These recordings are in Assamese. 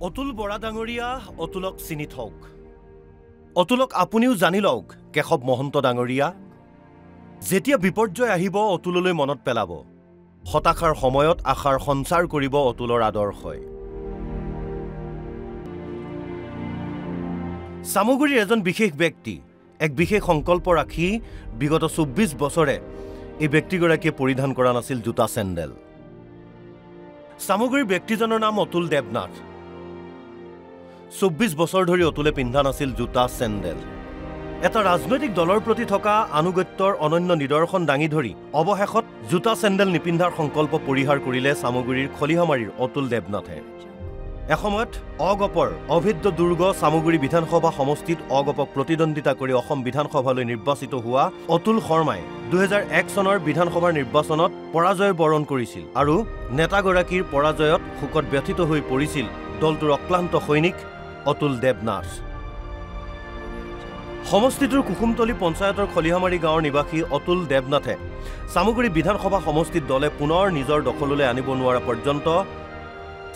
অতুল বৰা ডাঙৰীয়া অতুলক চিনি থওক। অতুলক আপুনিও জানি লওক কেশৱ মহন্ত ডাঙৰীয়া। যেতিয়া বিপৰ্যয় আহিব অতুললৈ মনত পেলাব। হতাশাৰ সময়ত আশাৰ সঞ্চাৰ কৰিব অতুলৰ আদৰ্শই। চামগুৰিৰ এজন বিশেষ ব্যক্তি, এক বিশেষ সংকল্প ৰাখি বিগত ২৪ বছৰে এই ব্যক্তিগৰাকীয়ে পৰিধান কৰা নাছিল জোতা চেণ্ডেল। চামগুৰিৰ ব্যক্তিজনৰ নাম অতুল দেৱনাথ। ২৪ বছৰ ধৰি অতুলে পিন্ধা নাছিল জোতা চেণ্ডেল। এটা ৰাজনৈতিক দলৰ প্ৰতি থকা আনুগত্যৰ অনন্য নিদৰ্শন দাঙি ধৰি অৱশেষত জোতা চেণ্ডেল নিপিন্ধাৰ সংকল্প পৰিহাৰ কৰিলে চামগুৰিৰ খলিহামাৰীৰ অতুল দেৱনাথে। এসময়ত অগপৰ অভেদ্য দুৰ্গ চামগুৰি বিধানসভা সমষ্টিত অগপক প্ৰতিদ্বন্দ্বিতা কৰি অসম বিধানসভালৈ নিৰ্বাচিত হোৱা অতুল শৰ্মাই ২০০১ চনৰ বিধানসভাৰ নিৰ্বাচনত পৰাজয় বৰণ কৰিছিল আৰু নেতাগৰাকীৰ পৰাজয়ত শোকত ব্যথিত হৈ পৰিছিল দলটোৰ অক্লান্ত সৈনিক অতুল দেৱনাথ। সমষ্টিটোৰ কুসুমতলী পঞ্চায়তৰ খলিহামাৰী গাঁৱৰ নিবাসী অতুল দেৱনাথে চামগুৰি বিধানসভা সমষ্টিত দলে পুনৰ নিজৰ দখললৈ আনিব নোৱাৰা পৰ্যন্ত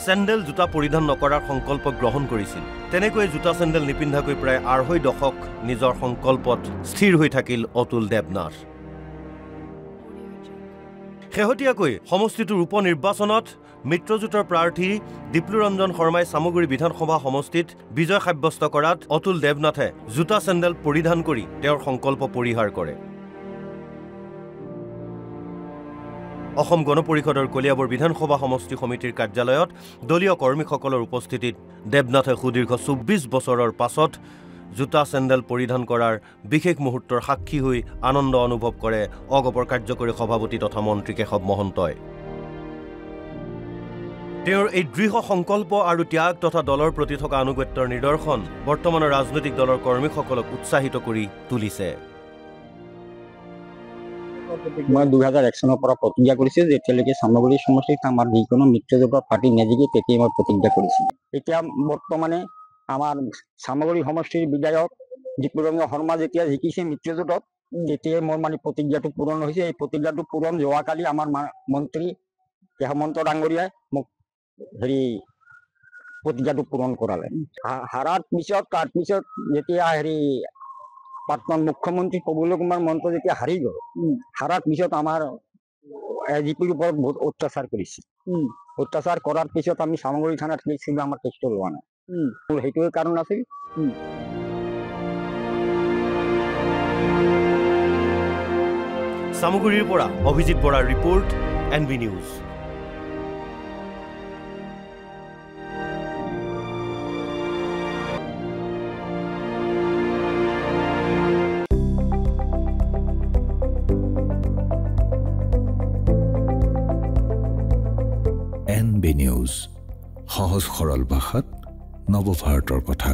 চেণ্ডেল জোতা পৰিধান নকৰাৰ সংকল্প গ্ৰহণ কৰিছিল। তেনেকৈ জোতা চেণ্ডেল নিপিন্ধাকৈ প্ৰায় ২.৫ দশক নিজৰ সংকল্পত স্থিৰ হৈ থাকিল অতুল দেৱনাথ। শেহতীয়াকৈ সমষ্টিটোৰ উপ নিৰ্বাচনত মিত্ৰজোঁটৰ প্ৰাৰ্থী দীপ্লুৰঞ্জন শৰ্মাই চামগুৰি বিধানসভা সমষ্টিত বিজয় সাব্যস্ত কৰাত অতুল দেৱনাথে জোতা চেণ্ডেল পৰিধান কৰি তেওঁৰ সংকল্প পৰিহাৰ কৰে। অসম গণ পৰিষদৰ কলিয়াবৰ বিধানসভা সমষ্টি সমিতিৰ কাৰ্যালয়ত দলীয় কৰ্মীসকলৰ উপস্থিতিত দেৱনাথে সুদীৰ্ঘ ২৪ বছৰৰ পাছত জোতা চেণ্ডেল পৰিধান কৰাৰ বিশেষ মুহূৰ্তৰ সাক্ষী হৈ আনন্দ অনুভৱ কৰে অগপৰ কাৰ্যকৰী সভাপতি তথা মন্ত্ৰী কেশৱ মহন্তই। তেওঁৰ এই দৃঢ় সংকল্প আৰু ত্যাগ তথা দলৰ প্ৰতি থকা আনুগত্যৰ নিদৰ্শন বৰ্তমানৰ ৰাজনৈতিক দলৰ কৰ্মীসকলক উৎসাহিত কৰি তুলিছে। মই ২০০১ চনৰ পৰা প্ৰতিজ্ঞা কৰিছোঁ যে এতিয়ালৈকে চামগুৰি সমষ্টিত আমাৰ যিকোনো মিত্ৰজোঁটৰ পাৰ্টি নেজিকে তেতিয়াই মই প্ৰতিজ্ঞা কৰিছোঁ। এতিয়া বৰ্তমানে আমাৰ চামগুৰি সমষ্টিৰ বিধায়ক দীপ্লুৰঞ্জন শৰ্মা যেতিয়া জিকিছে মিত্ৰজোঁটত, তেতিয়াই মোৰ প্ৰতিজ্ঞাটো পূৰণ হৈছে। এই প্ৰতিজ্ঞাটো পূৰণ যোৱাকালি আমাৰ মন্ত্ৰী কেশৱ মহন্ত ডাঙৰীয়াই মোক প্ৰতিজ্ঞাটো পূৰণ কৰালে। হাৰাৰ পিছত তাৰপিছত যেতিয়া প্ৰাক্তন মুখ্যমন্ত্ৰী প্ৰফুল্ল কুমাৰ মহন্ত যেতিয়া হাৰি গ'ল, হাৰাৰ পিছত আমাৰ এজিপিৰ ওপৰত বহুত অত্যাচাৰ কৰিছে। অত্যাচাৰ কৰাৰ পিছত আমি চামগুৰি থানাত কেছটো আমাৰ কেছটো লোৱা নাই। সেইটোৱে কাৰণ আছিল। চামগুৰিৰ পৰা অভিজিত বৰাৰ report, NB news. NB news, সহজ সৰল ভাষাত নৱভাৰতৰ কথা।